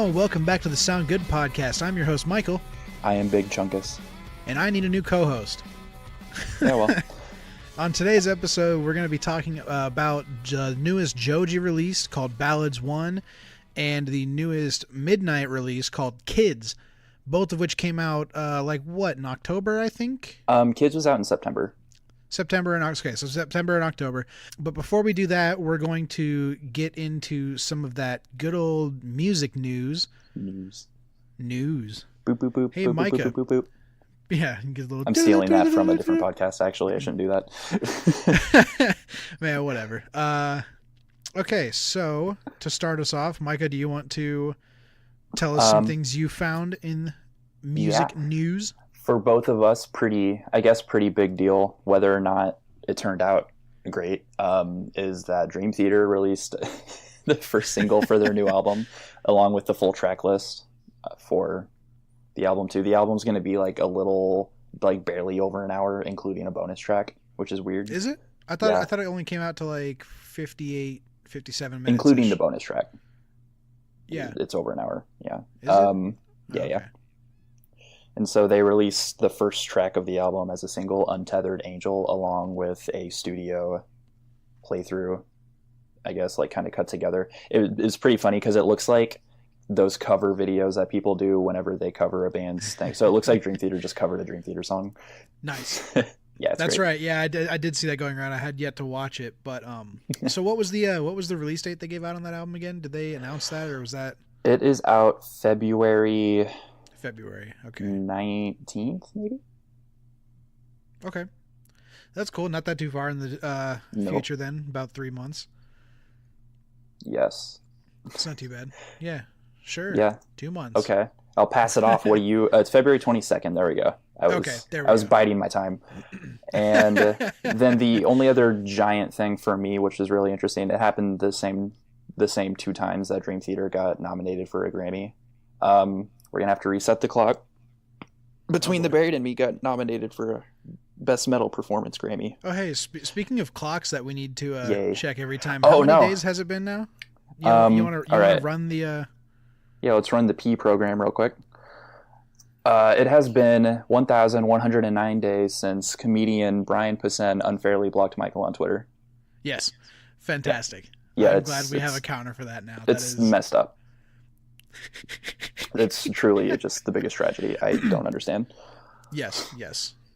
Hello and welcome back to the Sound Good podcast. I'm your host, Michael. I am Big Chunkus. And I need a new co-host. Yeah, well. On today's episode, we're going to be talking about the newest Joji release called BALLADS1 and the newest Midnight release called Kids, both of which came out in October, I think? Kids was out in September. September and October. But before we do that, we're going to get into some of that good old music news. News. Boop, boop, boop. Hey, boop, Micah. Boop, boop, boop, boop. Yeah, get a little. I'm stealing that from a different podcast, actually. I shouldn't do that. Man, whatever. Okay, so to start us off, Micah, do you want to tell us some things you found in music news? For both of us, pretty big deal, whether or not it turned out great, is that Dream Theater released the first single for their new album, along with the full track list for the album too. The album's going to be barely over an hour, including a bonus track, which is weird. Is it? I thought it only came out to 58, 57 minutes. Including the bonus track. Yeah. It's over an hour. Yeah. Is it? Yeah, okay. yeah. And so they released the first track of the album as a single, Untethered Angel, along with a studio playthrough, I guess, kind of cut together. It was pretty funny because it looks like those cover videos that people do whenever they cover a band's thing. So it looks like Dream Theater just covered a Dream Theater song. Nice. Yeah, that's great. right. Yeah, I did see that going around. I had yet to watch it, but so what was the release date they gave out on that album again? Did they announce that, or was that? It is out February. Okay. 19th, maybe. Okay, that's cool. Not that too far in the future. Then about 3 months. Yes. It's not too bad. Yeah. Sure. Yeah. 2 months. Okay. I'll pass it off. What do you? It's February 22nd. There we go. I was biding my time. And then the only other giant thing for me, which was really interesting, it happened the same 2 times that Dream Theater got nominated for a Grammy. We're gonna have to reset the clock. Between the Buried and Me got nominated for a Best Metal Performance Grammy. Oh, hey, speaking of clocks that we need to check every time. How many days has it been now? You want to run the? Yeah, let's run the P program real quick. It has been 1,109 days since comedian Brian Posehn unfairly blocked Michael on Twitter. Yes, fantastic. Yeah, I'm glad we have a counter for that now. It's messed up. It's truly just the biggest tragedy. I don't understand. Yes.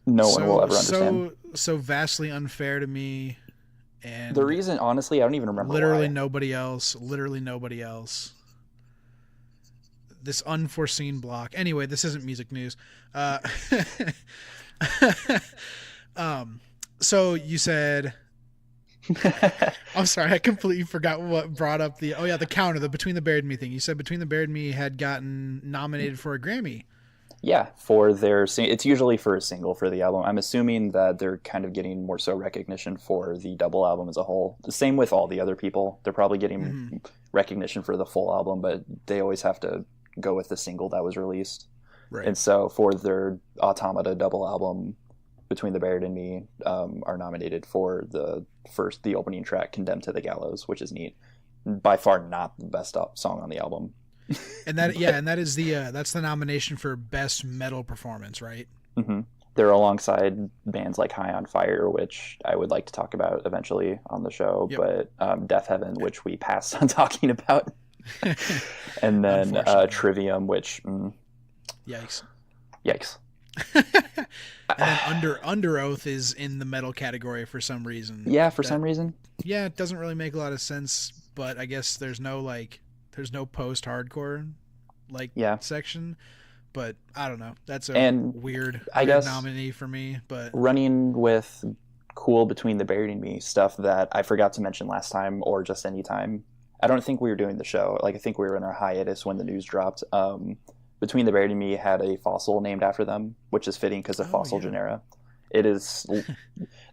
No one will ever understand. So vastly unfair to me. And the reason, honestly, I don't even remember Literally why. nobody else. This unforeseen block. Anyway, this isn't music news. So you said... I'm sorry, I completely forgot what brought up the counter, the Between the Buried and Me thing. You said Between the Buried and Me had gotten nominated for a Grammy. Yeah, for their it's usually for a single for the album. I'm assuming that they're kind of getting more so recognition for the double album as a whole. The same with all the other people. They're probably getting recognition for the full album, but they always have to go with the single that was released. Right. And so for their Automata double album, Between the Buried and Me are nominated for the opening track, Condemned to the Gallows, which is neat. By far not the best song on the album. And that is that's the nomination for Best Metal Performance, right? Mm-hmm. They're alongside bands like High on Fire, which I would like to talk about eventually on the show, but Death Heaven, which we passed on talking about. And then Trivium, which Yikes. And then Under Oath is in the metal category for some reason. Yeah, some reason. Yeah, it doesn't really make a lot of sense, but I guess there's no post-hardcore section. But I don't know. That's a weird nominee for me. But running with cool Between the Buried and Me stuff that I forgot to mention last time, or just any time. I don't think we were doing the show. I think we were in our hiatus when the news dropped. Between the Buried and Me had a fossil named after them, which is fitting because of fossil genera. It is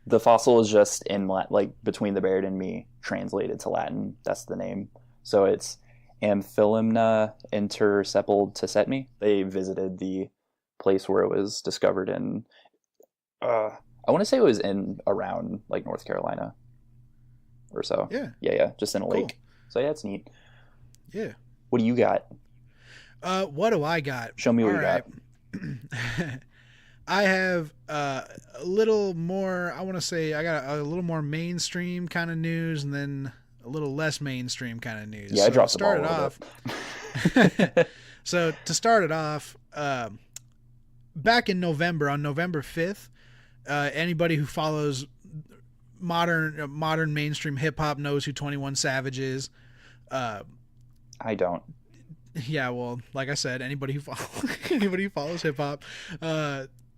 the fossil is just in Between the Buried and Me translated to Latin. That's the name. So it's Amphilimna intersepaled to set me. They visited the place where it was discovered in. I want to say it was in around North Carolina or so. Yeah. Yeah. Just in a lake. So yeah, it's neat. Yeah. What do you got? What do I got? Show me what you got. I have a little more, I want to say I got a little more mainstream kind of news and then a little less mainstream kind of news. Yeah, I dropped the ball a little bit. So to start it off, back in November, on November 5th, anybody who follows modern mainstream hip hop knows who 21 Savage is. I don't. Yeah, well, like I said, anybody who follows hip hop,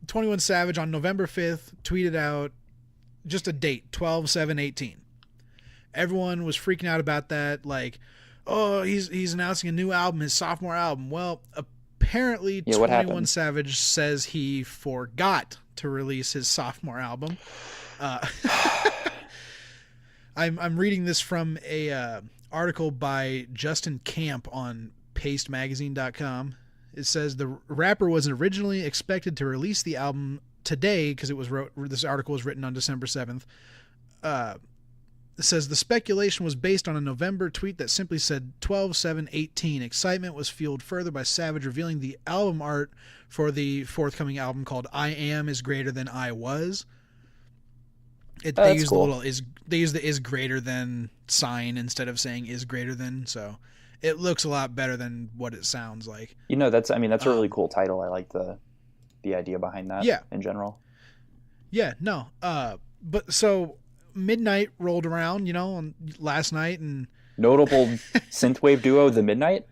21 Savage on November 5th tweeted out just a date, 12/7/18. Everyone was freaking out about that, like, oh, he's announcing a new album, his sophomore album. Well, apparently 21 Savage says he forgot to release his sophomore album. I'm reading this from a article by Justin Camp on pastemagazine.com. It says the rapper was originally expected to release the album today because this article was written on December 7th. It says the speculation was based on a November tweet that simply said 12/7/18. Excitement was fueled further by Savage revealing the album art for the forthcoming album called I Am is Greater Than I Was. They use cool. They use the is greater than sign instead of saying is greater than, so it looks a lot better than what it sounds like. That's a really cool title. I like the idea behind that. Yeah. In general. Yeah, no. But so midnight rolled around, on last night, and notable synthwave duo The Midnight.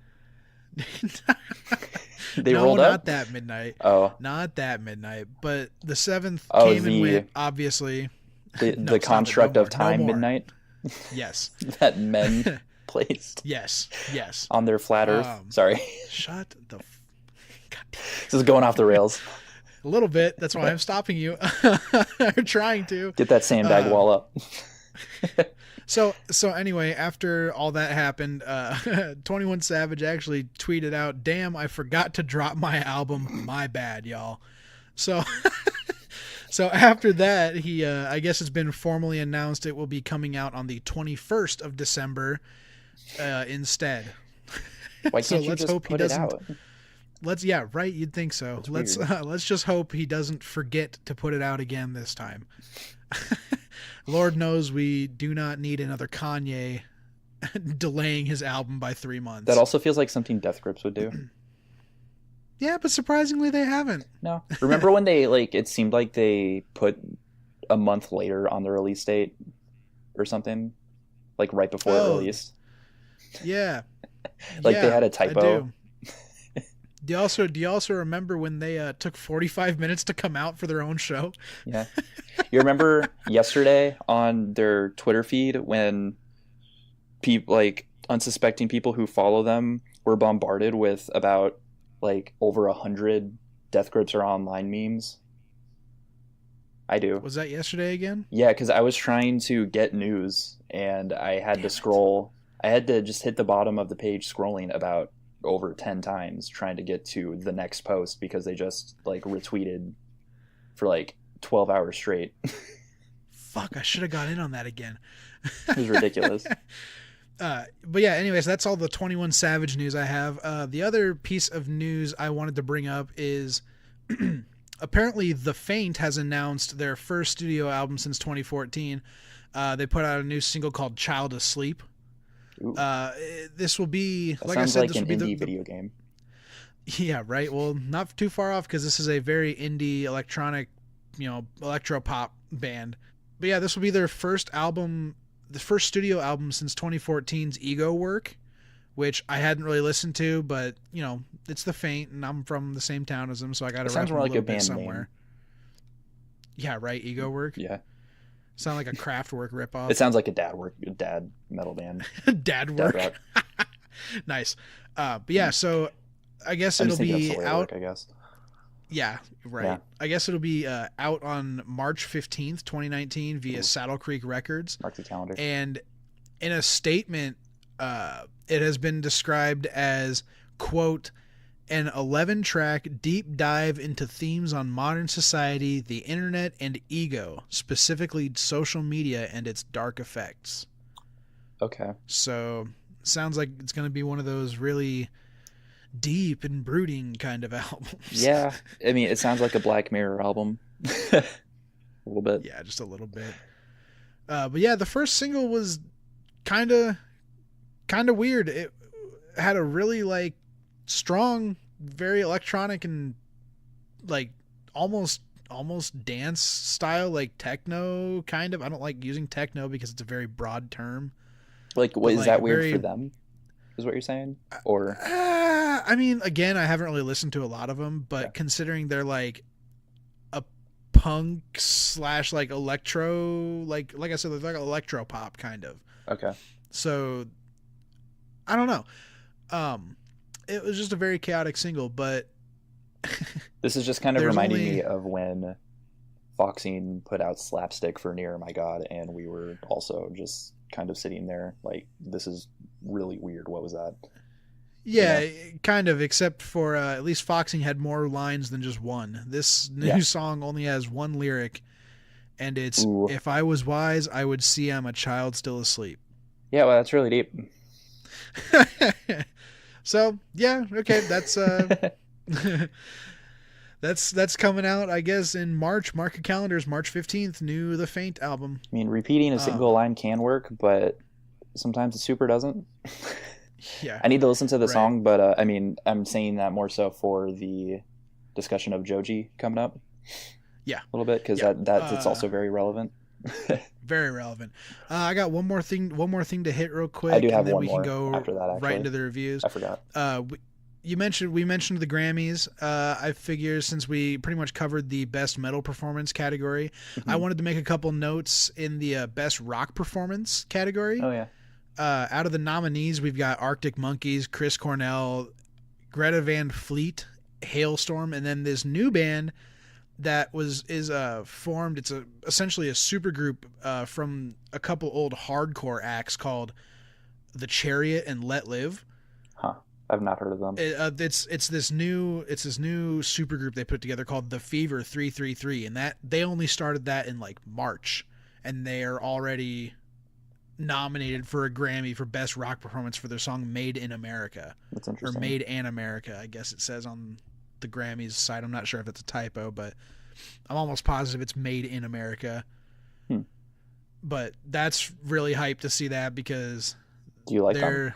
They rolled up. Not that midnight. Oh, not that midnight. But the 7th came and went. Obviously, the construct of time. Midnight. Yes. That men placed. Yes. On their flat Earth. Sorry. Shut the. This is going off the rails. A little bit. That's why I'm stopping you. I'm trying to get that sandbag wall up. So anyway, after all that happened, 21 Savage actually tweeted out, "Damn, I forgot to drop my album. My bad, y'all." So after that, he I guess it's been formally announced it will be coming out on the 21st of December instead. Why can't you just put it out? Yeah, right. You'd think so. Let's just hope he doesn't forget to put it out again this time. Lord knows we do not need another Kanye delaying his album by 3 months. That also feels like something Death Grips would do. Yeah, but surprisingly they haven't. No. Remember when they it seemed like they put a month later on the release date or something? Like right before it released? Yeah. They had a typo. I do. Do you also remember when they took 45 minutes to come out for their own show? Yeah. You remember yesterday on their Twitter feed when people, unsuspecting people who follow them were bombarded with about over 100 Death Grips Are Online memes? I do. Was that yesterday again? Yeah, because I was trying to get news and I had to scroll. I had to just hit the bottom of the page scrolling about over 10 times trying to get to the next post because they just retweeted for 12 hours straight. Fuck, I should have got in on that again. It was ridiculous. But yeah, anyways, that's all the 21 Savage news I have. The other piece of news I wanted to bring up is apparently The Faint has announced their first studio album since 2014. They put out a new single called Child Asleep. This will be, that sounds like an indie video game. Yeah, right. Well, not too far off because this is a very indie electronic, electro pop band. But yeah, this will be their first album, the first studio album since 2014's Ego work, which I hadn't really listened to, but it's The Faint, and I'm from the same town as them, so I got to rep a little bit somewhere. Name. Yeah, right. Ego work. Yeah. Sound like a Kraftwerk ripoff. It sounds like a dad metal band. Dad rock. Nice. But yeah, so I guess it'll be out. I guess. Yeah, right. Yeah. I guess it'll be out on March 15th, 2019 via Saddle Creek Records. Mark the calendar. And in a statement, it has been described as, quote, an 11-track deep dive into themes on modern society, the internet, and ego, specifically social media and its dark effects. Okay. So, sounds like it's going to be one of those really deep and brooding kind of albums. Yeah, I mean, it sounds like a Black Mirror album. A little bit. Yeah, just a little bit. But yeah, the first single was kind of weird. It had a really like strong, very electronic and like almost dance style, like techno kind of. I don't like using techno because it's a very broad term. Like, what is like that weird very, for them? Is what you're saying? Or I mean, again, I haven't really listened to a lot of them, but yeah. considering they're like a punk slash like electro, like I said, they're like electro pop kind of. Okay. So I don't know. It was just a very chaotic single, but this is just kind of reminding me of when Foxine put out Slapstick for Near My God, and we were also just kind of sitting there like, this is really weird. What was that? Yeah, you know? kind of, except for at least Foxing had more lines than just one. This new song only has one lyric, and it's, Ooh. If I was wise, I would see I'm a child still asleep. Yeah, well, that's really deep. So, yeah, okay, that's that's coming out, I guess, in March. Mark your calendars, March 15th, new The Faint album. I mean, repeating a single line can work, but sometimes it super doesn't. Yeah. I need to listen to the song, but I mean, I'm saying that more so for the discussion of Joji coming up. Yeah. A little bit, because it's also very relevant. Very relevant. I got one more thing to hit real quick. I do have and then one we more can go after that, actually. right into the reviews. I forgot. We mentioned the Grammys. I figure since we pretty much covered the best metal performance category, I wanted to make a couple notes in the best rock performance category. Oh yeah. Out of the nominees, we've got Arctic Monkeys, Chris Cornell, Greta Van Fleet, Hailstorm, and then this new band that is formed. It's essentially a supergroup from a couple old hardcore acts called The Chariot and Let Live. Huh. I've not heard of them. It's this new supergroup they put together called The Fever 333, and that they only started that in like March, and they are already nominated for a Grammy for best rock performance for their song Made in America. That's interesting. Or Made in America, I guess it says on the Grammys site. I'm not sure if it's a typo, but I'm almost positive it's Made in America. But that's really hyped to see that, because do you like them?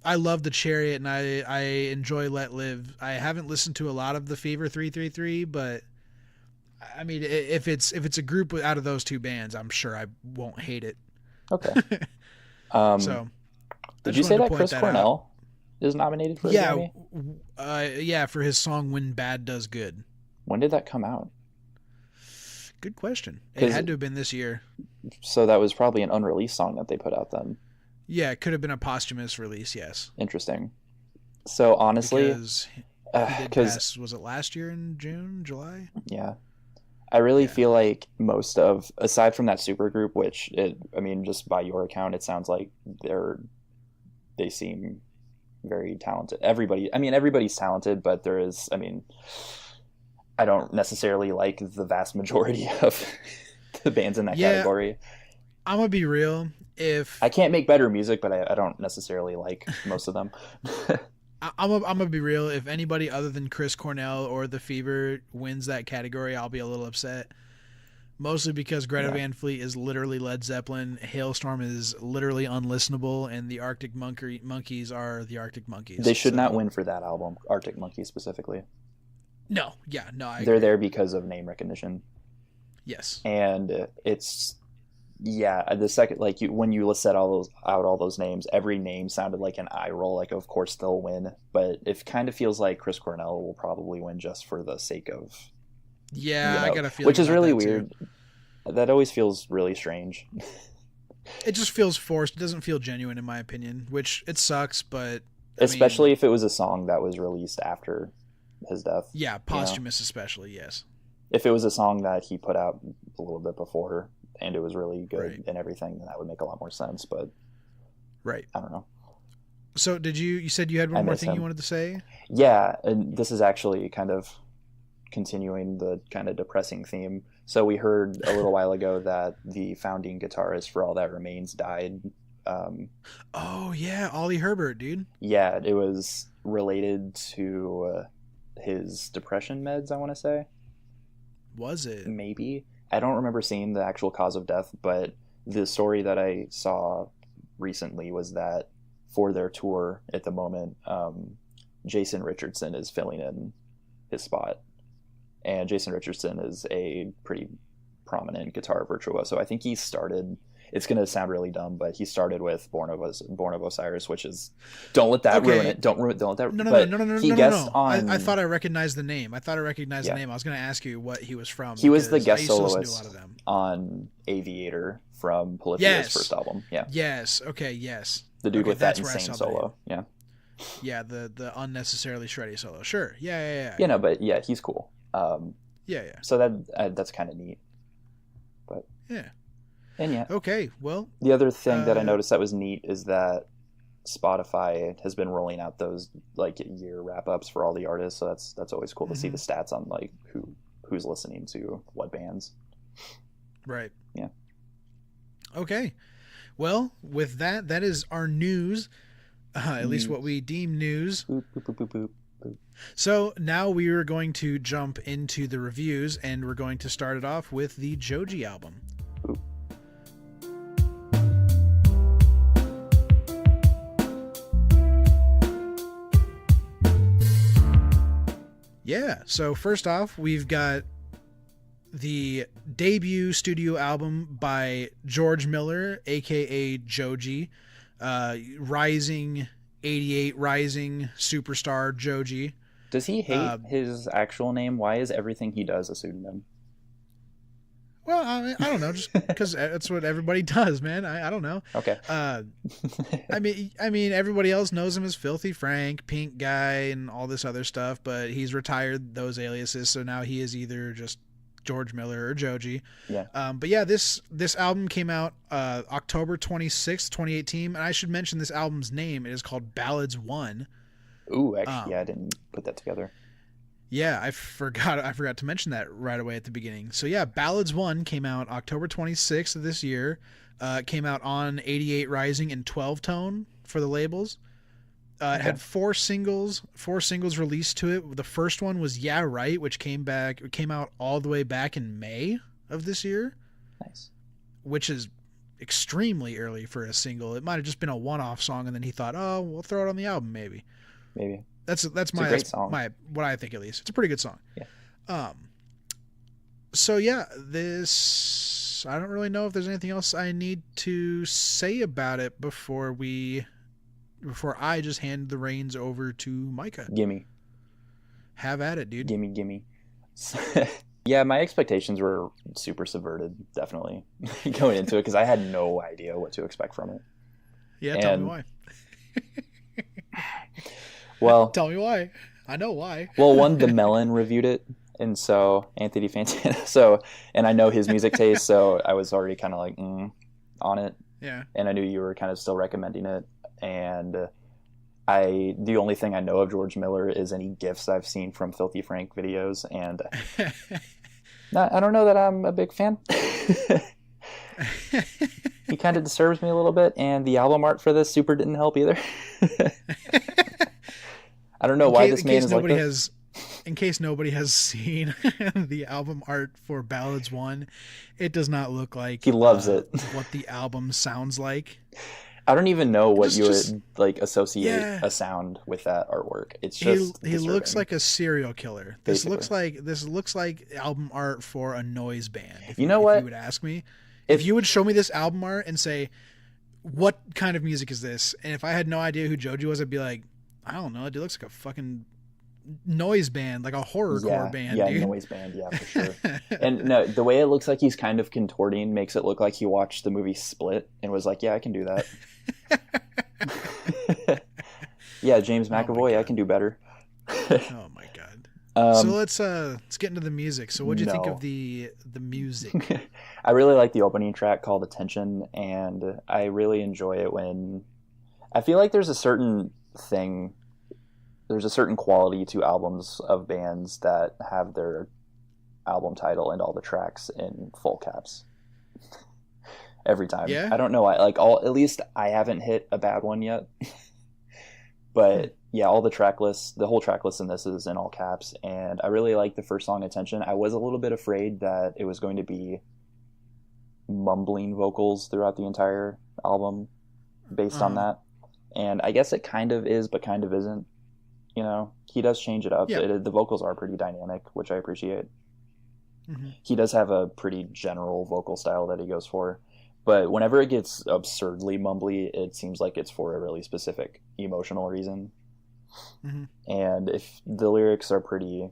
I love The Chariot, and I enjoy Let Live. I haven't listened to a lot of The Fever 333, but I mean, if it's a group out of those two bands, I'm sure I won't hate it. Okay. So, did you say that Chris Cornell is nominated for a Grammy? Yeah, for his song When Bad Does Good. When did that come out? Good question. It had to have been this year. So that was probably an unreleased song that they put out then. Yeah, it could have been a posthumous release, yes. Interesting. So honestly, because was it last year in June, July? Yeah. I really feel like most of, aside from that supergroup, which I mean, just by your account, it sounds like they seem very talented. Everybody's talented, but there is, I mean, I don't necessarily like the vast majority of the bands in that category. I'm gonna be real. If I can't make better music, but I don't necessarily like most of them. I'm gonna be real. If anybody other than Chris Cornell or The Fever wins that category, I'll be a little upset. Mostly because Greta Van Fleet is literally Led Zeppelin, Hailstorm is literally unlistenable, and the Arctic Monkeys are the Arctic Monkeys. They should not win for that album, Arctic Monkeys specifically. No. They're there because of name recognition. Yes. And it's the second, like, when you set all those names, every name sounded like an eye roll. Like, of course they'll win, but it kind of feels like Chris Cornell will probably win just for the sake of. I got a feeling, which is really weird. That always feels really strange. It just feels forced. It doesn't feel genuine, in my opinion. Which it sucks, but especially if it was a song that was released after his death. Yeah, posthumous, especially. Yes. If it was a song that he put out a little bit before, and it was really good and everything, then that would make a lot more sense, but I don't know. So you said you had one more thing you wanted to say? Yeah, and this is actually kind of continuing the kind of depressing theme. So we heard a little while ago that the founding guitarist for All That Remains died. Oh yeah, Ollie Herbert, dude. Yeah, it was related to his depression meds, I want to say. Was it? Maybe. I don't remember seeing the actual cause of death, but the story that I saw recently was that for their tour at the moment, Jason Richardson is filling in his spot. And Jason Richardson is a pretty prominent guitar virtuoso. I think he started, it's going to sound really dumb, but he started with Born of Osiris, which is, don't let that ruin it. Don't let that. No. He guessed on. I thought I recognized the name. I was going to ask you what he was from. He was the guest soloist on Aviator from Polyphia's first album. Yeah. Yes. Okay. Yes. The dude with that insane solo. Yeah. Yeah. The unnecessarily shreddy solo. Sure. Yeah. Yeah. No, but yeah, he's cool. Yeah. So that's kind of neat. But yeah. And yeah. Okay. Well, the other thing that I noticed that was neat is that Spotify has been rolling out those like year wrap ups for all the artists. So that's always cool to see the stats on like who's listening to what bands. Right. Yeah. Okay. Well, with that is our news. At least what we deem news. Boop, boop, boop, boop, boop. So now we are going to jump into the reviews, and we're going to start it off with the Joji album. Ooh. Yeah, so first off, we've got the debut studio album by George Miller, aka Joji, rising 88 rising superstar Joji. Does he hate his actual name? Why is everything he does a pseudonym? Well, I don't know, just because that's what everybody does, man. I don't know. Okay. I mean, everybody else knows him as Filthy Frank, Pink Guy, and all this other stuff, but he's retired those aliases, so now he is either just George Miller or Joji. Yeah. But yeah, this album came out October 26th, 2018, and I should mention this album's name. It is called BALLADS1. Ooh, actually, yeah, I didn't put that together. Yeah, I forgot to mention that right away at the beginning. So yeah, BALLADS1 came out October 26th of this year. It came out on 88 Rising and 12 Tone for the labels. It had four singles released to it. The first one was Yeah Right, which came out all the way back in May of this year. Nice. Which is extremely early for a single. It might have just been a one-off song, and then he thought, "Oh, we'll throw it on the album, maybe." Maybe. That's my what I think, at least. It's a pretty good song. Yeah. So yeah, this, I don't really know if there's anything else I need to say about it before I just hand the reins over to Micah. Gimme. Have at it, dude. Gimme. Yeah, my expectations were super subverted, definitely, going into it, because I had no idea what to expect from it. Yeah, tell me why. Well, tell me why. I know why. Well, one, the Melon reviewed it, and so Anthony Fantana. And I know his music taste, so I was already kind of like on it. Yeah. And I knew you were kind of still recommending it, and the only thing I know of George Miller is any GIFs I've seen from Filthy Frank videos, and I don't know that I'm a big fan. He kind of disturbs me a little bit, and the album art for this super didn't help either. I don't know why this man is like this. In case nobody has seen the album art for BALLADS1, it does not look like he loves it. What the album sounds like. I don't even know what you would like associate a sound with that artwork. It's just he looks like a serial killer. This looks like album art for a noise band. If you would ask me, if you would show me this album art and say, what kind of music is this? And if I had no idea who Joji was, I'd be like, I don't know. It looks like a fucking noise band, like a horrorcore band. Yeah, dude. Noise band. Yeah, for sure. And no, the way it looks like he's kind of contorting makes it look like he watched the movie Split and was like, yeah, I can do that. Yeah, James McAvoy, I can do better. Oh my god. So let's get into the music. So what do you think of the music? I really like the opening track called Attention, and I really enjoy it when I feel like there's a certain quality to albums of bands that have their album title and all the tracks in full caps every time. Yeah. I don't know why. Like at least I haven't hit a bad one yet. But yeah, all the track lists, the whole track list in this is in all caps, and I really like the first song, Attention. I was a little bit afraid that it was going to be mumbling vocals throughout the entire album based on that. And I guess it kind of is, but kind of isn't. You know, he does change it up. Yeah. The vocals are pretty dynamic, which I appreciate. He does have a pretty general vocal style that he goes for. But whenever it gets absurdly mumbly, it seems like it's for a really specific emotional reason. And if the lyrics are pretty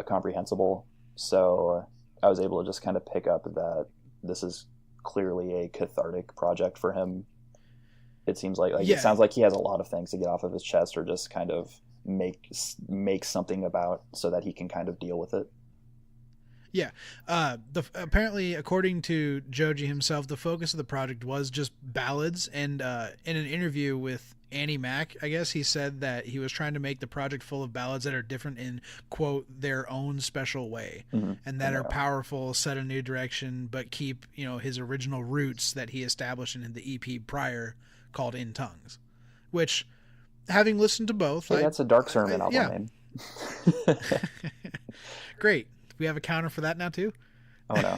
comprehensible, so I was able to just kind of pick up that this is clearly a cathartic project for him. It seems like it sounds like he has a lot of things to get off of his chest, or just kind of make something about, so that he can kind of deal with it. Yeah. Apparently, according to Joji himself, the focus of the project was just ballads. And in an interview with Annie Mac, I guess, he said that he was trying to make the project full of ballads that are different in, quote, their own special way, and that are powerful, set a new direction, but keep, you know, his original roots that he established in the EP prior, called In Tongues. Which, having listened to both... Hey, that's a Dark Sermon album name. Great. We have a counter for that now too? Oh no.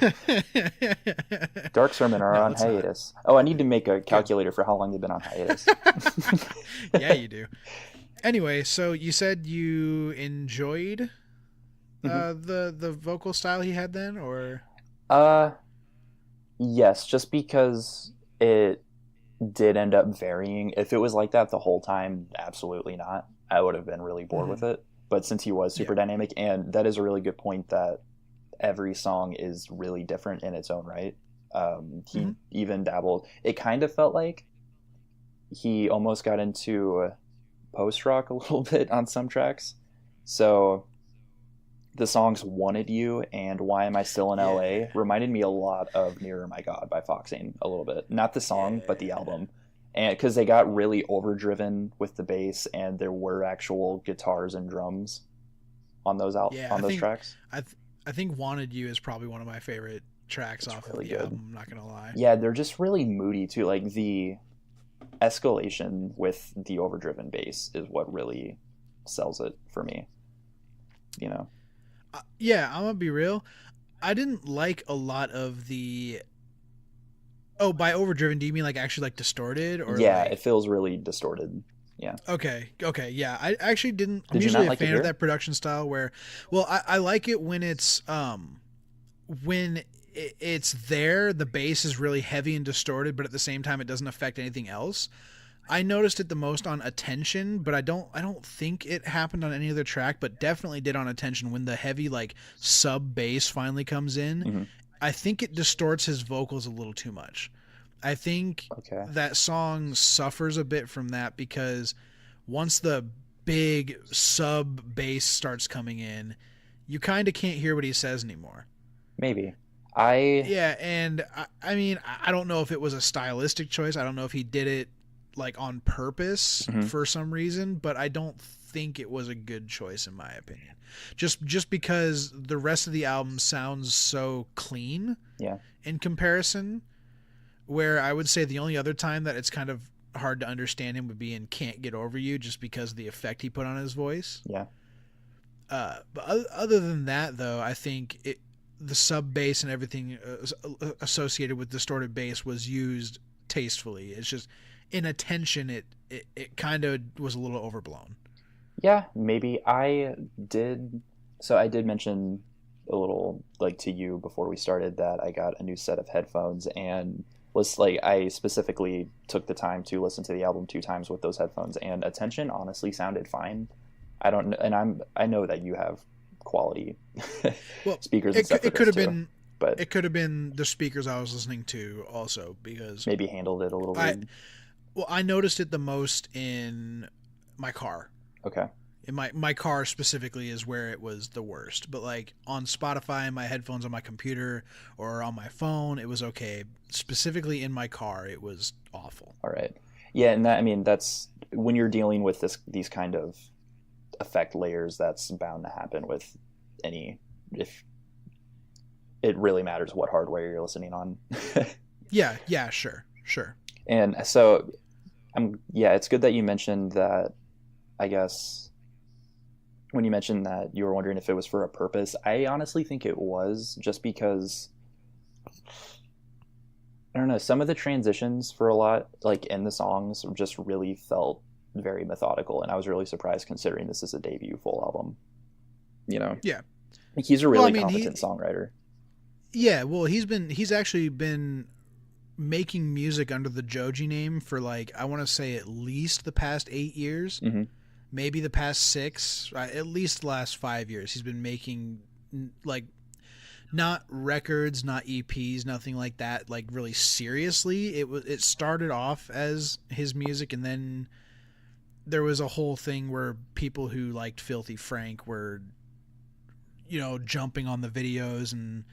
Dark Sermon are on hiatus. Not. Oh, I need to make a calculator for how long they've been on hiatus. Yeah, you do. Anyway, so you said you enjoyed the vocal style he had then, or? Yes, just because it did end up varying. If it was like that the whole time, absolutely not. I would have been really bored with it. But since he was super dynamic, and that is a really good point, that every song is really different in its own right. He even dabbled. It kind of felt like he almost got into post-rock a little bit on some tracks. So the songs Wanted You and Why Am I Still in LA reminded me a lot of Nearer My God by Foxing a little bit. Not the song, but the album. And because they got really overdriven with the bass, and there were actual guitars and drums on those tracks. I think Wanted You is probably one of my favorite tracks off of the album, I'm not gonna lie. Yeah, they're just really moody too. Like, the escalation with the overdriven bass is what really sells it for me, you know. Yeah, I'm gonna be real, I didn't like a lot of the... Oh, by overdriven, do you mean like actually like distorted? Or yeah, it feels really distorted. Yeah. Okay, yeah. I actually didn't... I'm usually a fan of that production style where... Well, I like it when it's... When it's there, the bass is really heavy and distorted, but at the same time it doesn't affect anything else. I noticed it the most on Attention, but I don't think it happened on any other track, but definitely did on Attention when the heavy like sub bass finally comes in. I think it distorts his vocals a little too much. I think that song suffers a bit from that, because once the big sub bass starts coming in, you kind of can't hear what he says anymore. Maybe. And I mean, I don't know if it was a stylistic choice. I don't know if he did it like on purpose for some reason, but I don't think it was a good choice in my opinion. Just because the rest of the album sounds so clean in comparison, where I would say the only other time that it's kind of hard to understand him would be in Can't Get Over You, just because of the effect he put on his voice. But other than that, though, I think the sub bass and everything associated with distorted bass was used tastefully. It's just in Attention, it kind of was a little overblown. Yeah, maybe. I did mention a little, like, to you before we started that I got a new set of headphones, and I specifically took the time to listen to the album 2 times with those headphones, and Attention honestly sounded fine. I know that you have quality speakers and stuff. It could have been, but it could have been the speakers I was listening to also, because maybe handled it a little weird. I noticed it the most in my car. Okay. In my car specifically is where it was the worst. But like on Spotify, my headphones on my computer or on my phone, it was okay. Specifically in my car, it was awful. All right. Yeah, and that's when you're dealing with these kind of effect layers, that's bound to happen with if it really matters what hardware you're listening on. Yeah, sure. And so Yeah, it's good that you mentioned that. I guess when you mentioned that you were wondering if it was for a purpose, I honestly think it was, just because I don't know, some of the transitions for a lot, like in the songs, just really felt very methodical, and I was really surprised considering this is a debut full album. You know, Yeah. he's a really Well, I mean, competent songwriter. yeah, well, he's actually been making music under the Joji name for, like, I want to say at least the past 8 years, Mm-hmm. maybe the past 6, at least the last 5 years. He's been making, like, not records, not EPs, nothing like that, like, really seriously. It started off as his music, and then there was a whole thing where people who liked Filthy Frank were, jumping on the videos and,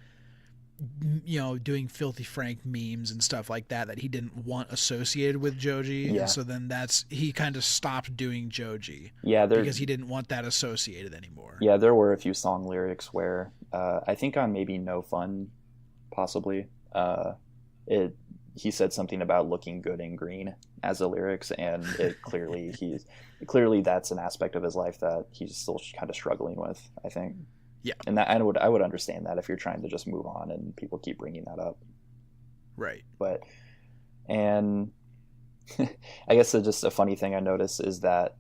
doing Filthy Frank memes and stuff like that he didn't want associated with Joji. Yeah. And so then he kind of stopped doing Joji. Yeah, because he didn't want that associated anymore. Yeah, there were a few song lyrics where I think on maybe No Fun, possibly, he said something about looking good in green as the lyrics, and it clearly that's an aspect of his life that he's still kind of struggling with, I think. Yeah. And that I would understand that if you're trying to just move on and people keep bringing that up. Right. And I guess just a funny thing I noticed is that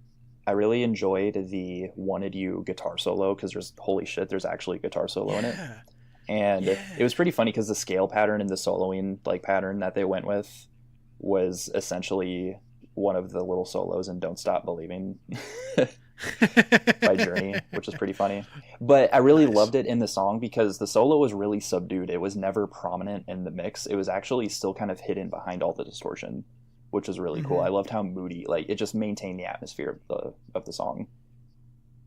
I really enjoyed the Wanted You guitar solo, because there's actually a guitar solo in it. And it was pretty funny because the scale pattern and the soloing pattern that they went with was essentially one of the little solos in Don't Stop Believing by Journey, which is pretty funny. But I really loved it in the song because the solo was really subdued. It was never prominent in the mix. It was actually still kind of hidden behind all the distortion, which was really cool. I loved how moody, it just maintained the atmosphere of the song.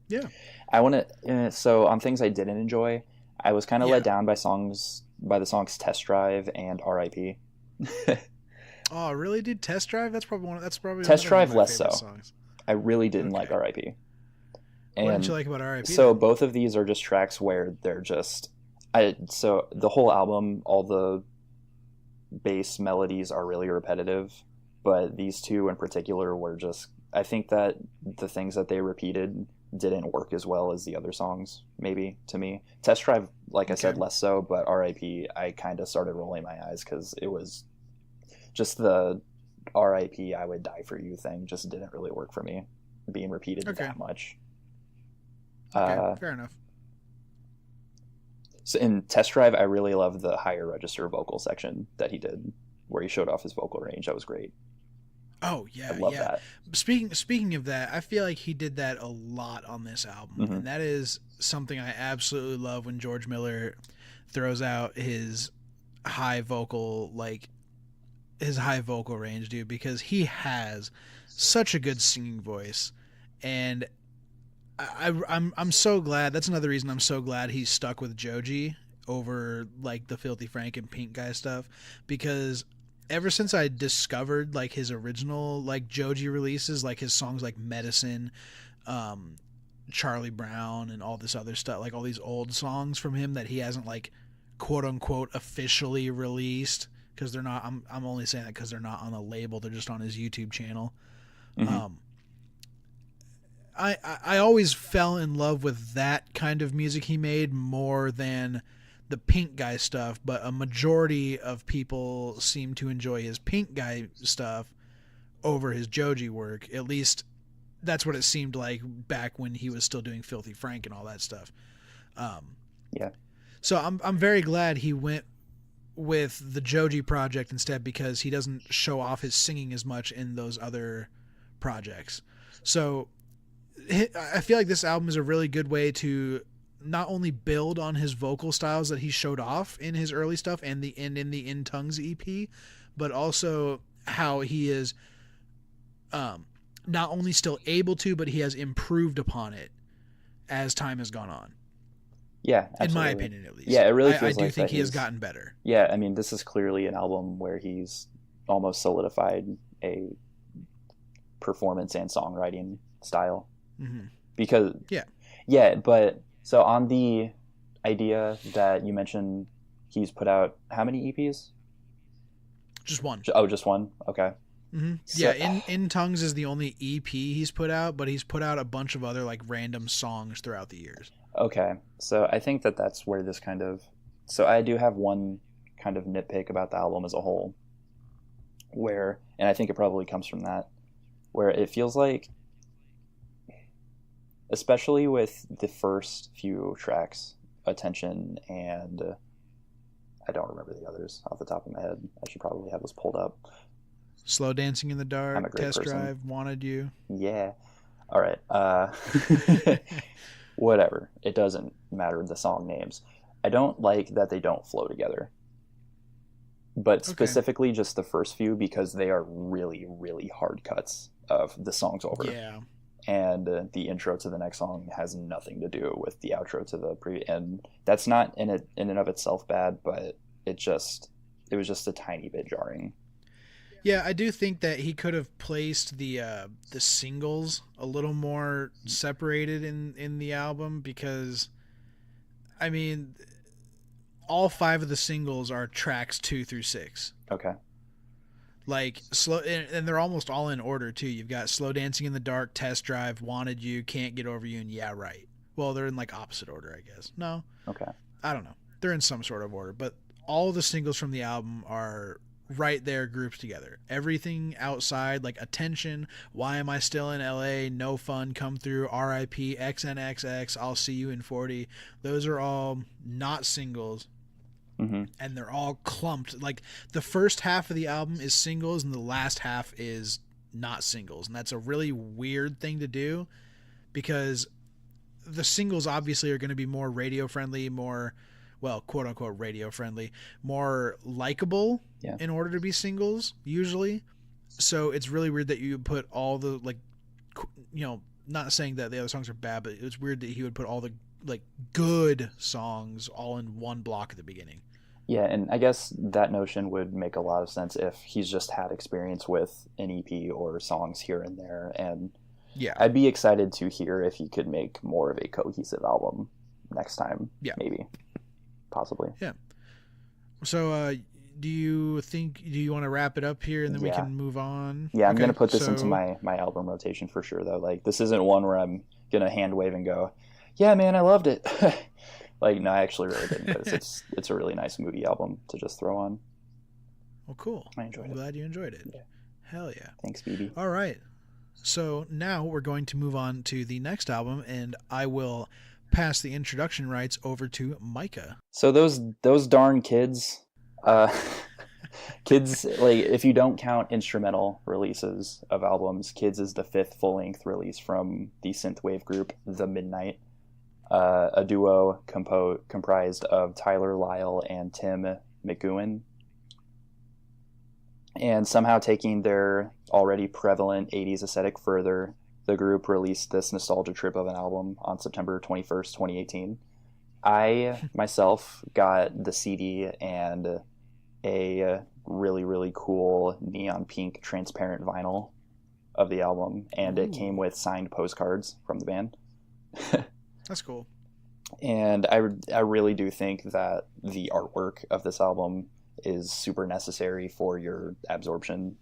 Yeah. I want to, so on things I didn't enjoy, I was kind of let down by the songs Test Drive and R.I.P. Oh, really, dude? Test Drive? That's probably Test Drive one of my less so. Songs. I really didn't like R.I.P. What didn't you like about R.I.P.? So both of these are just tracks where they're just, so the whole album, all the bass melodies are really repetitive, but these two in particular were just, I think that the things that they repeated didn't work as well as the other songs, maybe, to me. Test Drive, I said, less so, but R.I.P. I kind of started rolling my eyes because it was just the R.I.P. I would die for you thing just didn't really work for me, being repeated that much. Okay, fair enough. So in Test Drive, I really loved the higher register vocal section that he did, where he showed off his vocal range. That was great. Oh yeah, I love that. Speaking of that, I feel like he did that a lot on this album, and that is something I absolutely love when George Miller throws out his high vocal range, dude, because he has such a good singing voice, and I'm so glad. That's another reason I'm so glad he stuck with Joji over the Filthy Frank and Pink Guy stuff, because ever since I discovered his original Joji releases, his songs like Medicine, Charlie Brown, and all this other stuff, all these old songs from him that he hasn't quote unquote officially released, because they're not. I'm only saying that because they're not on a label. They're just on his YouTube channel. I always fell in love with that kind of music he made more than the Pink Guy stuff, but a majority of people seem to enjoy his Pink Guy stuff over his Joji work. At least that's what it seemed like back when he was still doing Filthy Frank and all that stuff. Yeah. So I'm very glad he went with the Joji project instead, because he doesn't show off his singing as much in those other projects. So I feel like this album is a really good way to not only build on his vocal styles that he showed off in his early stuff and in the In Tongues EP, but also how he is not only still able to, but he has improved upon it as time has gone on. Yeah, absolutely. In my opinion, at least. Yeah, it really I feels do think he has gotten better. Yeah, I mean, this is clearly an album where he's almost solidified a performance and songwriting style. Because but so on the idea that you mentioned, he's put out how many EPs? Just one. Oh, just one. Okay. Mm-hmm. So, Yeah, in Tongues is the only EP he's put out, but he's put out a bunch of other like random songs throughout the years. okay, so I think that that's where this kind of. So I do have one kind of nitpick about the album as a whole, where, and I think it probably comes from that, where it feels like, especially with the first few tracks, Attention and I don't remember the others off the top of my head. I should probably have this pulled up. Slow Dancing in the I'm a Dark, great Test person. Drive, Wanted You. Yeah. All right. Whatever. It doesn't matter the song names. I don't like that they don't flow together. But specifically just the first few, because they are really, really hard cuts of the song's over. Yeah. And the intro to the next song has nothing to do with the outro to the and that's not in and of itself bad, but it was just a tiny bit jarring. Yeah, I do think that he could have placed the singles a little more separated in the album, because I mean, all 5 of the singles are tracks 2 through 6. Okay. Like slow, and they're almost all in order too. You've got Slow Dancing in the Dark, Test Drive, Wanted You, Can't Get Over You, and Yeah Right. Well, they're in like opposite order, I guess. No, Okay. I don't know. They're in some sort of order, but all the singles from the album are right there grouped together. Everything outside, like Attention, Why Am I Still in LA, No Fun, Come Through, RIP, XNXX, I'll See You in 40. Those are all not singles. Mm-hmm. And they're all clumped. Like the first half of the album is singles and the last half is not singles. And that's a really weird thing to do, because the singles obviously are going to be more radio friendly, more, well, quote unquote radio friendly, more likable in order to be singles usually. So it's really weird that you put all the, like, you know, not saying that the other songs are bad, but it's weird that he would put all the like good songs all in one block at the beginning. Yeah, and I guess that notion would make a lot of sense if he's just had experience with an EP or songs here and there. And yeah, I'd be excited to hear if he could make more of a cohesive album next time. Yeah. Maybe. Possibly. Yeah. So, do you want to wrap it up here and then we can move on? Yeah, I'm going to put this into my album rotation for sure, though. Like, this isn't one where I'm going to hand wave and go, yeah, man, I loved it. Like, no, I actually really didn't, because it's a really nice moody album to just throw on. Well, cool. I enjoyed it. I'm glad you enjoyed it. Yeah. Hell yeah. Thanks, BB. All right. So now we're going to move on to the next album, and I will pass the introduction rights over to Micah. So those darn kids, Kids, like, if you don't count instrumental releases of albums, Kids is the 5th full-length release from the synthwave group The Midnight, a duo comprised of Tyler Lyle and Tim McGowan. And somehow taking their already prevalent 80s aesthetic further, the group released this nostalgia trip of an album on September 21st, 2018. I myself got the CD and a really, really cool neon pink transparent vinyl of the album, and it came with signed postcards from the band. That's cool. And I really do think that the artwork of this album is super necessary for your absorption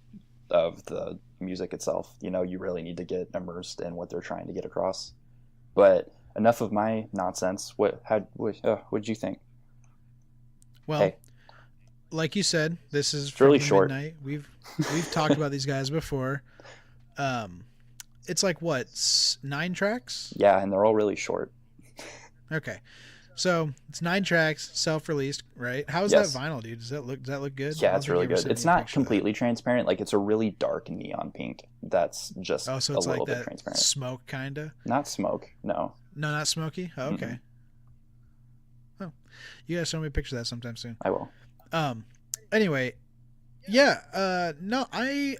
of the music itself. You know, you really need to get immersed in what they're trying to get across. But enough of my nonsense. What'd you think? Well, like you said, this is from really short. Midnight. We've talked about these guys before. It's like what, 9 tracks? Yeah, and they're all really short. Okay, so it's 9 tracks, self-released, right? How's that vinyl, dude? Does that look good? Yeah, it's really good. It's not completely transparent. Like, it's a really dark neon pink. That's just so it's a little like bit that transparent. Smoke, kinda. Not smoke. No. No, not smoky. Oh, okay. Oh, you gotta show me a picture of that sometime soon. I will. Anyway, yeah. No, I'm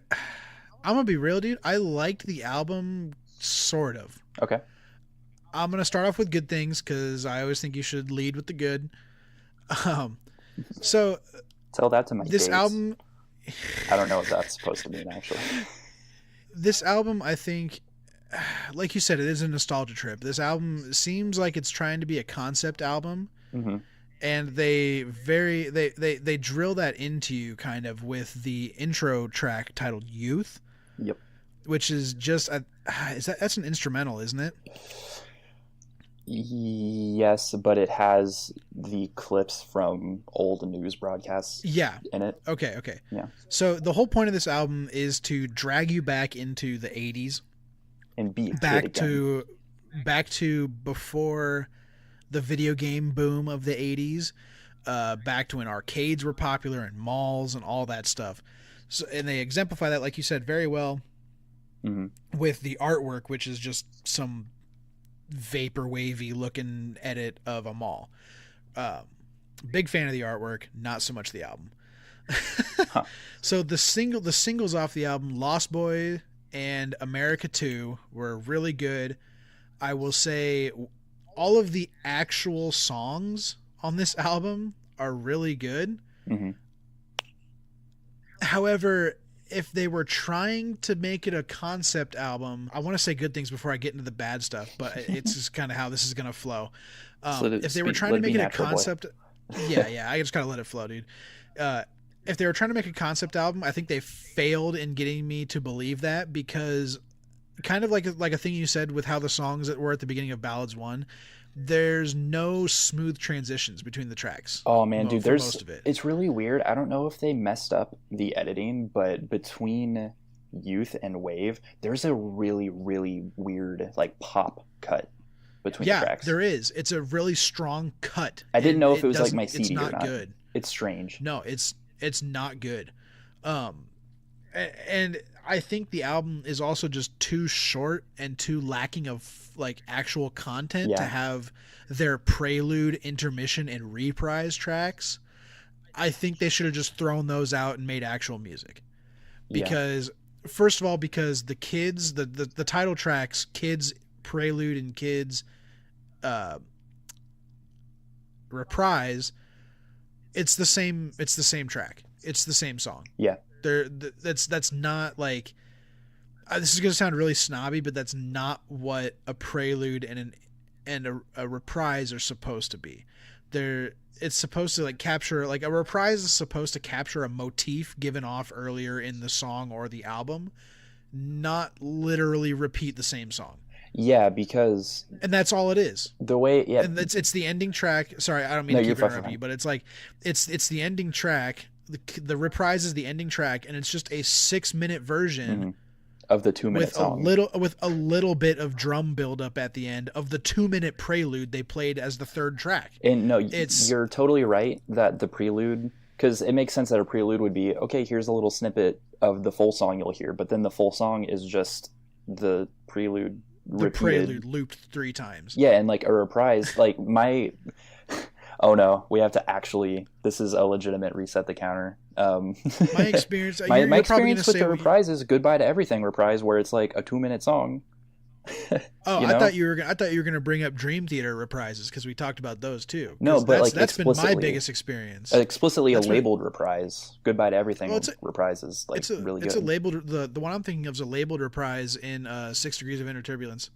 gonna be real, dude. I liked the album, sort of. Okay. I'm going to start off with good things because I always think you should lead with the good. So tell that to my this kids. album. I don't know what that's supposed to mean, actually. This album, I think, like you said, it is a nostalgia trip. This album seems like it's trying to be a concept album. Mm-hmm. And they drill that into you kind of with the intro track titled Youth, Yep. which is just that's an instrumental, isn't it? Yes, but it has the clips from old news broadcasts Yeah. in it. Okay. Yeah. So the whole point of this album is to drag you back into the 80s, And be a back kid again. back to before the video game boom of the 80s, back to when arcades were popular and malls and all that stuff. So, and they exemplify that, like you said, very well with the artwork, which is just some vapor wavy looking edit of a mall. Big fan of the artwork, not so much the album. Huh. So the singles off the album, Lost Boy and America 2, were really good. I will say all of the actual songs on this album are really good. Mm-hmm. However, if they were trying to make it a concept album, I want to say good things before I get into the bad stuff, but it's just kind of how this is going to flow. If they were trying to make it a concept, yeah, I just gotta let it flow, dude. If they were trying to make a concept album, I think they failed in getting me to believe that, because kind of like a thing you said with how the songs that were at the beginning of Ballads 1, there's no smooth transitions between the tracks. Oh man, dude, there's most of it. It's really weird. I don't know if they messed up the editing, but between Youth and Wave, there's a really, really weird like pop cut between the tracks. Yeah, there is. It's a really strong cut. I didn't know if it was like my CD it's not or not. Good. It's strange. No, it's not good. And I think the album is also just too short and too lacking of like actual content to have their prelude, intermission, and reprise tracks. I think they should have just thrown those out and made actual music. Because first of all, because the kids, the title tracks, Kids Prelude and Kids Reprise, it's the same track. It's the same song. Yeah. That's not like, this is going to sound really snobby, but that's not what a prelude and a reprise are supposed to be. It's supposed to like capture, like a reprise is supposed to capture a motif given off earlier in the song or the album, not literally repeat the same song. Yeah, because... And that's all it is. The way... Yeah. And it's the ending track. Sorry, I don't mean to keep interrupting you, but it's like, it's the ending track. The reprise is the ending track, and it's just a 6-minute version of the 2-minute song with a little bit of drum buildup at the end of the 2-minute prelude they played as the third track. And no, you're totally right that the prelude, because it makes sense that a prelude would be, okay, here's a little snippet of the full song you'll hear, but then the full song is just the prelude repeated. The prelude looped 3 times. Yeah, and like a reprise, like my... Oh no, we have to actually... This is a legitimate reset the counter. My experience... my experience with the reprise is Goodbye to Everything reprise, where it's like a 2-minute song. Oh, I thought you were gonna bring up Dream Theater reprises, because we talked about those too. No, but that's been my biggest experience. Explicitly a labeled reprise. Goodbye to Everything reprise is like really good. It's a labeled... The one I'm thinking of is a labeled reprise in 6 Degrees of Inner Turbulence.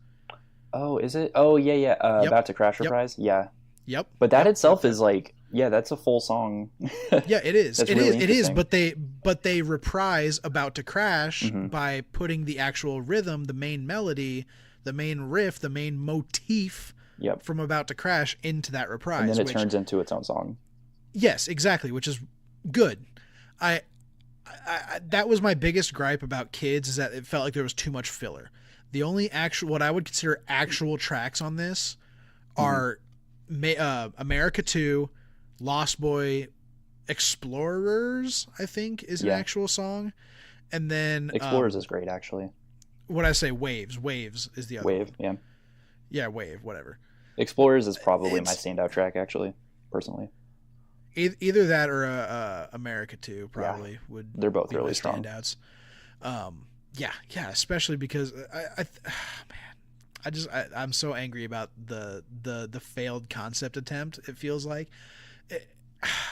Oh, is it? Oh, yeah. Yep. About to Crash reprise? Yeah. Yep. But that itself is like, that's a full song. Yeah, it is. It is. But they reprise About to Crash by putting the actual rhythm, the main melody, the main riff, the main motif from About to Crash into that reprise. And then it turns into its own song. Yes, exactly, which is good. I that was my biggest gripe about Kids, is that it felt like there was too much filler. The only what I would consider actual tracks on this are America 2, Lost Boy, Explorers, I think is an actual song, and then Explorers is great actually. What I say, Waves is the other Wave one. Yeah, Wave, whatever. Explorers is probably my standout track actually, personally. Either that or America 2 probably would. They're both really strong standouts. Yeah, especially because I'm so angry about the failed concept attempt. It feels like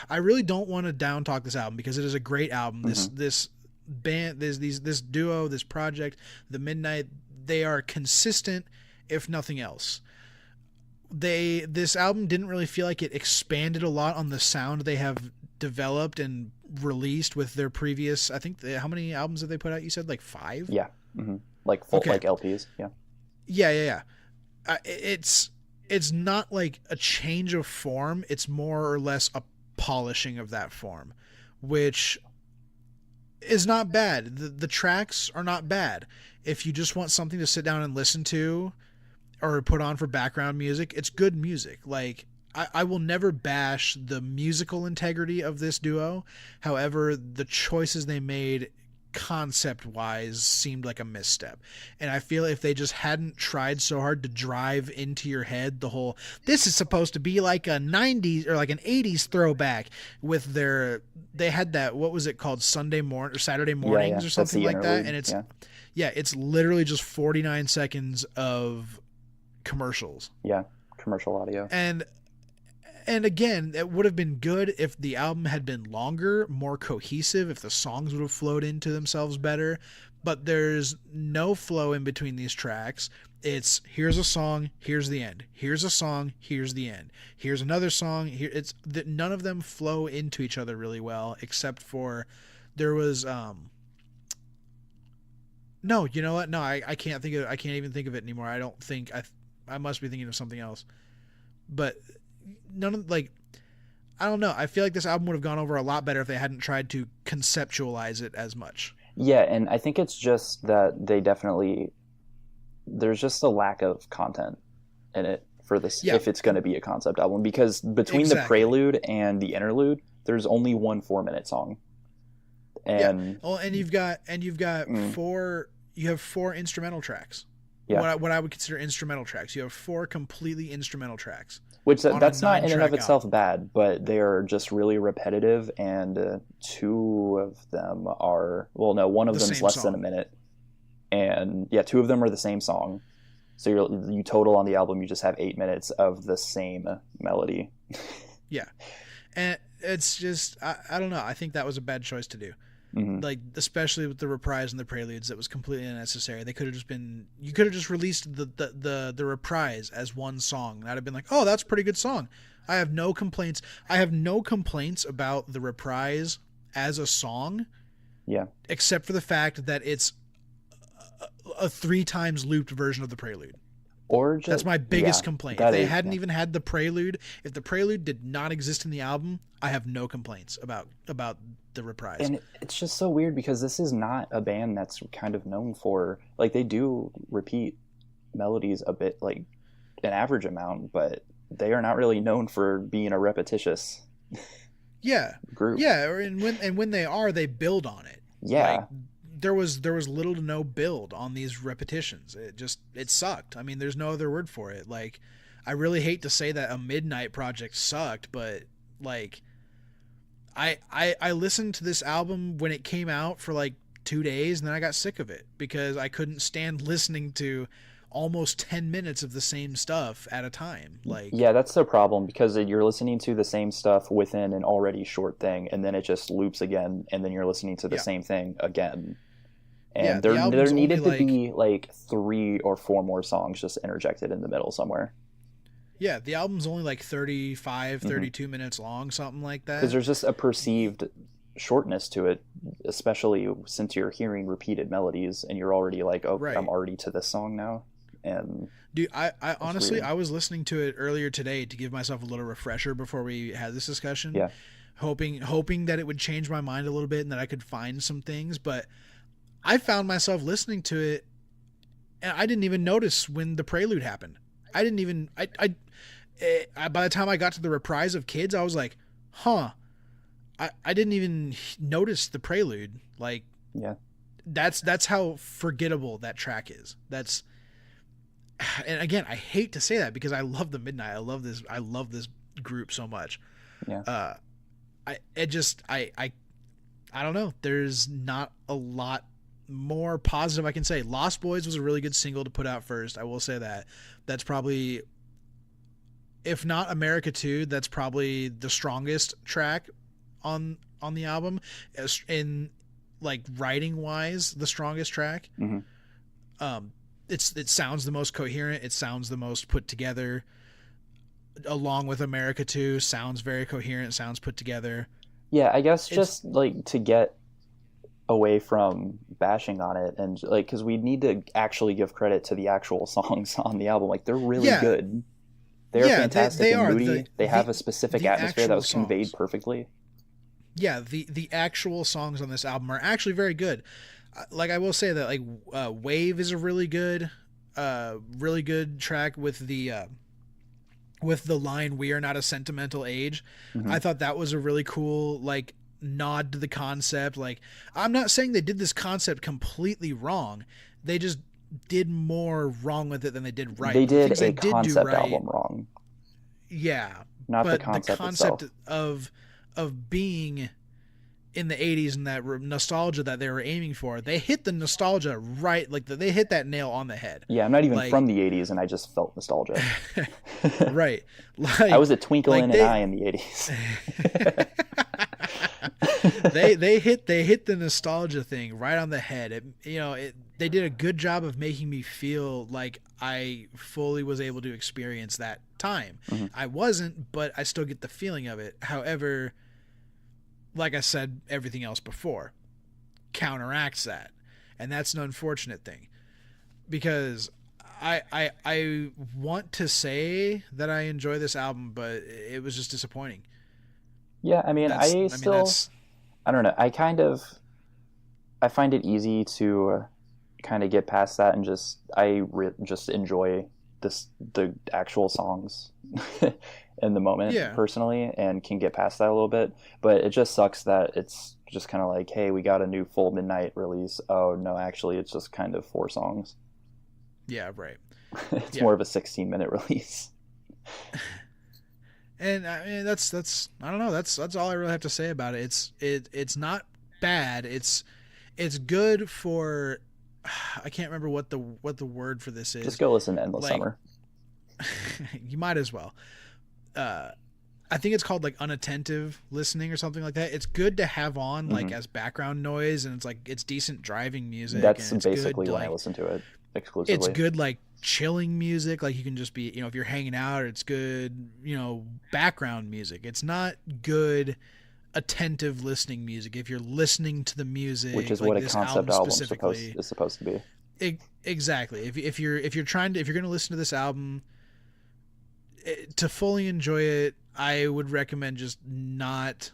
I really don't want to down talk this album, because it is a great album. This band, this duo, this project, The Midnight, they are consistent, if nothing else. this album didn't really feel like it expanded a lot on the sound they have developed and released with their previous, I think, how many albums have they put out? You said like 5? Yeah. Like full, like LPs. Yeah. It's not like a change of form. It's more or less a polishing of that form, which is not bad. The tracks are not bad. If you just want something to sit down and listen to or put on for background music, it's good music. Like, I will never bash the musical integrity of this duo. However, the choices they made concept wise seemed like a misstep. And I feel if they just hadn't tried so hard to drive into your head the whole, this is supposed to be like a 90s or like an 80s throwback with they had that, what was it called? Sunday morning or Saturday mornings or something like that. And it's literally just 49 seconds of commercials. Yeah. Commercial audio. And again, it would have been good if the album had been longer, more cohesive, if the songs would have flowed into themselves better. But there's no flow in between these tracks. It's here's a song, here's the end. Here's a song, here's the end. Here's another song. Here it's that none of them flow into each other really well, except for there was no, you know what? No, I can't even think of it anymore. I must be thinking of something else. But none of, like, I don't know. I feel like this album would have gone over a lot better if they hadn't tried to conceptualize it as much. Yeah, and I think it's just that there's just a lack of content in it for this, if it's going to be a concept album, because between the prelude and the interlude, there's only one 4-minute song. And and you've got you have 4 instrumental tracks. Yeah. What I would consider instrumental tracks. You have 4 completely instrumental tracks. Which that's not in and of itself bad, but they are just really repetitive, and 2 of them are, well, no, one of them is less than a minute, and 2 of them are the same song. So you total on the album, you just have 8 minutes of the same melody. Yeah, and it's just I don't know. I think that was a bad choice to do. Mm-hmm. Like, especially with the reprise and the preludes, that was completely unnecessary. You could have just released the reprise as one song. I'd have been like, oh, that's a pretty good song. I have no complaints. I have no complaints about the reprise as a song. Yeah. Except for the fact that it's a 3 times looped version of the prelude. That's my biggest complaint. If they hadn't even had the prelude, if the prelude did not exist in the album, I have no complaints about the reprise. And it's just so weird because this is not a band that's kind of known for, like, they do repeat melodies a bit, like an average amount, but they are not really known for being a repetitious group. Yeah, and when they are, they build on it. Yeah. Like, there was little to no build on these repetitions. It sucked. I mean, there's no other word for it. Like, I really hate to say that a Midnight project sucked, but like, I listened to this album when it came out for like 2 days, and then I got sick of it because I couldn't stand listening to almost 10 minutes of the same stuff at a time. Like, yeah, that's the problem, because you're listening to the same stuff within an already short thing, and then it just loops again, and then you're listening to the same thing again. And there needed to be like 3 or 4 more songs just interjected in the middle somewhere. Yeah, the album's only like 35, 32 minutes long, something like that. Because there's just a perceived shortness to it, especially since you're hearing repeated melodies and you're already like, oh, right, I'm already to this song now. And dude, I honestly, weird. I was listening to it earlier today to give myself a little refresher before we had this discussion. Yeah. Hoping that it would change my mind a little bit and that I could find some things, but I found myself listening to it and I didn't even notice when the prelude happened. I didn't even by the time I got to the reprise of Kids, I was like, huh, I didn't even notice the prelude. Like, yeah, that's how forgettable that track is. And again, I hate to say that because I love the Midnight. I love this group so much. Yeah. I don't know. There's not a lot more positive I can say. Lost Boys was a really good single to put out first. I will say that. That's probably, if not America 2, that's probably the strongest track on the album, in like writing wise, the strongest track. Mm-hmm. It sounds the most coherent. It sounds the most put together. along with America 2 sounds very coherent, sounds put together. Yeah, I guess just like to get away from bashing on it, and like, because we need to actually give credit to the actual songs on the album. Like, they're really good. They're fantastic and moody. They have a specific atmosphere that was conveyed perfectly. Yeah, the actual songs on this album are actually very good. Like, I will say that, like, Wave is a really good track with the line, "We are not a sentimental age." I thought that was a really cool, like, nod to the concept. Like, I'm not saying they did this concept completely wrong. They just did more wrong with it than they did right. They did a concept album wrong. Yeah. Not the concept itself. of being in the 80s and that nostalgia that they were aiming for, they hit the nostalgia right. Like, they hit that nail on the head. Yeah, I'm not even from the 80s, and I just felt nostalgia. Right. Like, I was a twinkle in an eye in the 80s. they hit the nostalgia thing right on the head. They did a good job of making me feel like I fully was able to experience that time. I wasn't, but I still get the feeling of it. However, like I said, everything else before counteracts that, and that's an unfortunate thing, because I want to say that I enjoy this album, but it was just disappointing. Yeah, I mean, I don't know. I find it easy to kind of get past that and just enjoy the actual songs in the moment, personally, and can get past that a little bit. But it just sucks that it's just kind of like, hey, we got a new full Midnight release. Oh no, actually, it's just kind of 4 songs. Yeah, right. It's more of a 16-minute release. And I mean, that's I don't know. That's all I really have to say about it. It's not bad. It's good for. I can't remember what the word for this is. Just go listen to Endless Summer. You might as well. I think it's called, like, unattentive listening or something like that. It's good to have on, like, as background noise, and it's decent driving music. That's basically when I listen to it exclusively. It's good, like, chilling music. Like, you can just be, if you're hanging out, it's good, background music. It's not good attentive listening music if you're listening to the music, which is, like, what a concept album is supposed to be. Exactly. If you're going to listen to this album to fully enjoy it, I would recommend just not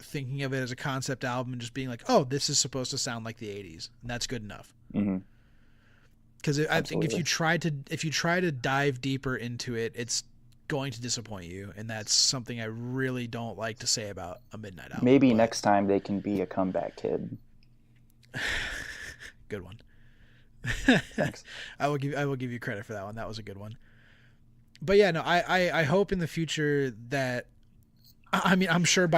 thinking of it as a concept album and just being like, oh, this is supposed to sound like the 80s, and that's good enough. Because I think if you try to dive deeper into it, it's going to disappoint you, and that's something I really don't like to say about a Midnight album. Maybe next time they can be a comeback kid. Good one. Thanks. I will give you credit for that one. That was a good one. But yeah, no, I hope in the future that, I mean, I'm sure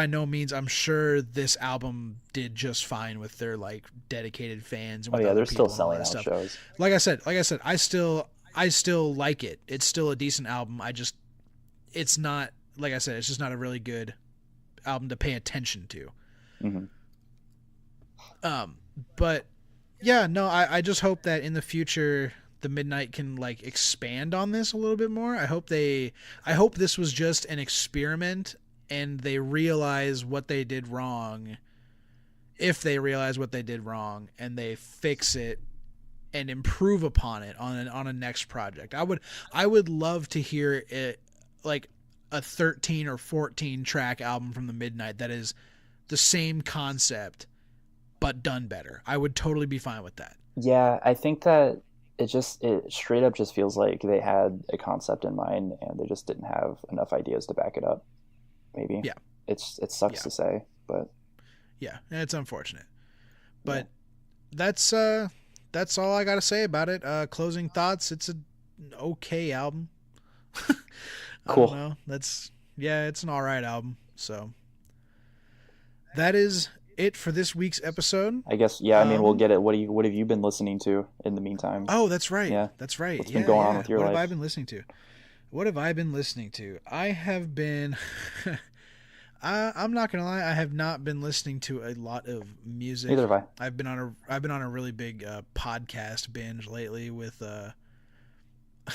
this album did just fine with their, like, dedicated fans. And they're still selling out shows. Like I said, I still like it. It's still a decent album. It's not, like I said, it's just not a really good album to pay attention to. But yeah, no, I just hope that in the future the Midnight can, like, expand on this a little bit more. I hope this was just an experiment, and they realize what they did wrong. If they realize what they did wrong, and they fix it and improve upon it on a next project. I would love to hear it, like, a 13 or 14 track album from the Midnight that is the same concept but done better. I would totally be fine with that. Yeah, I think that it straight up just feels like they had a concept in mind and they just didn't have enough ideas to back it up. Maybe. Yeah. It sucks to say, but yeah, it's unfortunate. But that's all I got to say about it. Closing thoughts, it's an okay album. Cool. I don't know. It's an all right album. So that is it for this week's episode. I guess, I mean, we'll get it. What have you been listening to in the meantime? Oh, that's right. Yeah. That's right. What's been going on with your life? What have I been listening to? I have been I'm not gonna lie, I have not been listening to a lot of music. Neither have I. I've been on a really big podcast binge lately with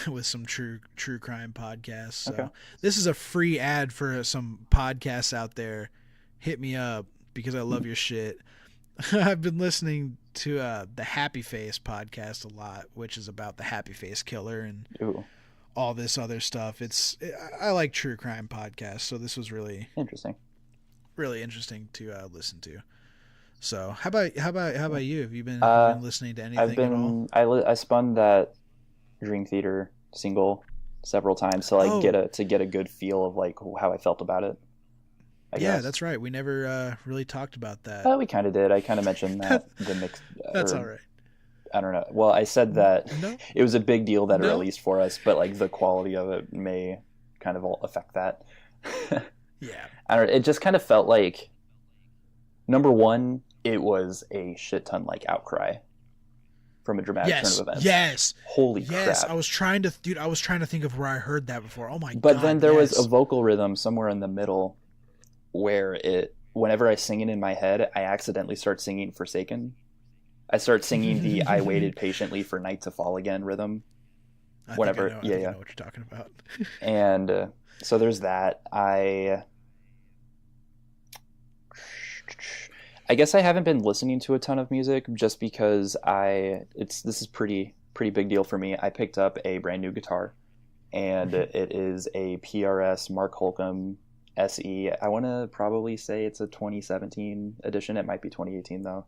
with some true crime podcasts. So Okay. this is a free ad for some podcasts out there. Hit me up because I love your shit. I've been listening to the Happy Face podcast a lot, which is about the Happy Face killer and Ooh, all this other stuff. I like true crime podcasts, so this was really interesting. interesting to listen to. So how about you? Have you been listening to anything I've been at all? I spun that Dream Theater single several times to like get a good feel of like how I felt about it. I guess. That's right. We never really talked about that. We kind of did. I kind of mentioned that the mix. That's all right. I don't know. Well, I said that it was a big deal that it released for us, but like the quality of it may kind of affect that. Yeah. I don't know. It just kind of felt like, number one, it was a shit ton like outcry from a dramatic turn of events. Yes. Holy crap. I was trying to think of where I heard that before. Oh my god. But then there was a vocal rhythm somewhere in the middle where whenever I sing it in my head, I accidentally start singing Forsaken. I start singing the I waited patiently for night to fall again rhythm. I know what you're talking about. And so there's that. I guess I haven't been listening to a ton of music just because this is pretty big deal for me. I picked up a brand new guitar, and it is a PRS Mark Holcomb SE. I want to probably say it's a 2017 edition. It might be 2018 though.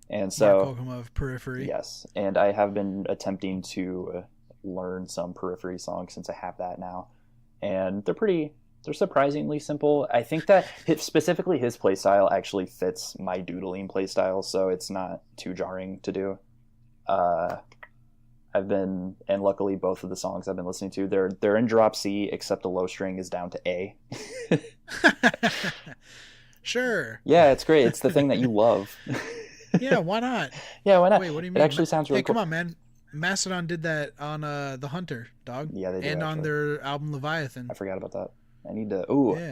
And so Mark Holcomb of Periphery. Yes, and I have been attempting to learn some Periphery songs since I have that now, and they're surprisingly simple. I think that specifically his playstyle actually fits my doodling playstyle, so it's not too jarring to do. And luckily both of the songs I've been listening to, they're in drop C, except the low string is down to A. Sure. Yeah, it's great. It's the thing that you love. Yeah, why not? Yeah, why not? Wait, what do you mean? It actually sounds really cool. Come on, man. Mastodon did that on The Hunter, dog. Yeah, they did. And actually. on their album Leviathan. I forgot about that. I need to.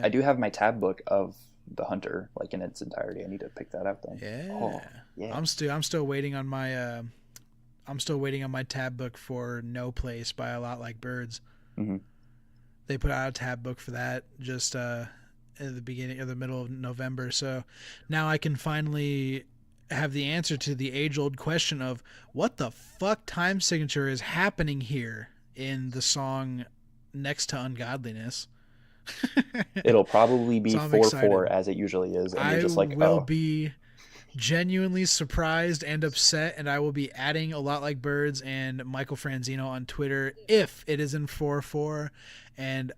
I do have my tab book of The Hunter, like in its entirety. I need to pick that up then. Yeah. Oh, yeah. I'm still waiting on my tab book for No Place by A Lot Like Birds. Mm-hmm. They put out a tab book for that just at the beginning or the middle of November. So now I can finally have the answer to the age-old question of what the fuck time signature is happening here in the song Next to Ungodliness. It'll probably be So 4/4 as it usually is, and you're just like, will be genuinely surprised and upset, and I will be adding A Lot Like Birds and Michael Franzino on Twitter if it is in 4/4, and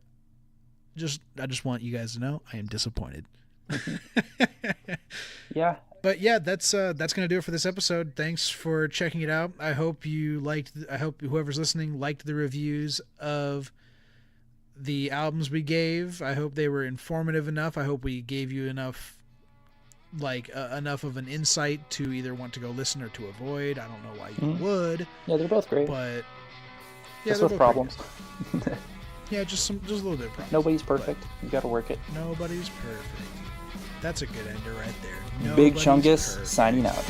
I just want you guys to know I am disappointed. Yeah. But yeah, that's gonna do it for this episode. Thanks for checking it out. I hope whoever's listening liked the reviews of the albums we gave. I hope they were informative enough. I hope we gave you enough of an insight to either want to go listen or to avoid. I don't know why you would. Yeah, they're both great. But yeah, just with problems. Yeah, just a little bit of problems. Nobody's perfect. You got to work it. Nobody's perfect. That's a good ender right there. Big Nobody's Chungus perfect. signing out.